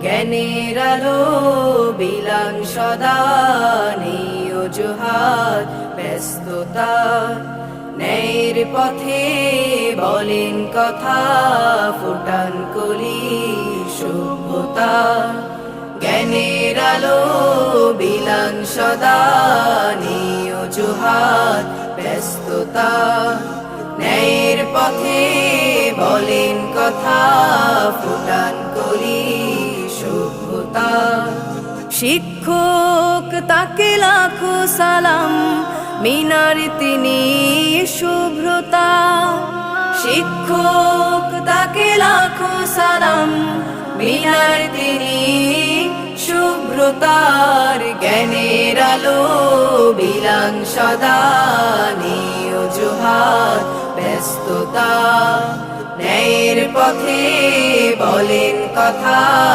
জ্ঞানের আলো বিলান সদা নেই অজুহাত ব্যস্ততা ন্যায়ের পথে বলেন কথা ফুটান কলি সভ্যতা জ্ঞানের আলো বিলান সদা নেই অজুহাত ব্যস্ততা ন্যায়ের পথে বলেন কথা ফুটান কলি সভ্যতা শিক্ষক তাকে লাখো সালাম মিনার তিনি শুভ্রতা শিক্ষক তাকে লাখো সালাম মিনার তিনি শুভ্রতার জ্ঞানের আলো বিলান সদা নেই অজুহাত ব্যস্ততা ন্যায়ের পথে বলেন কথা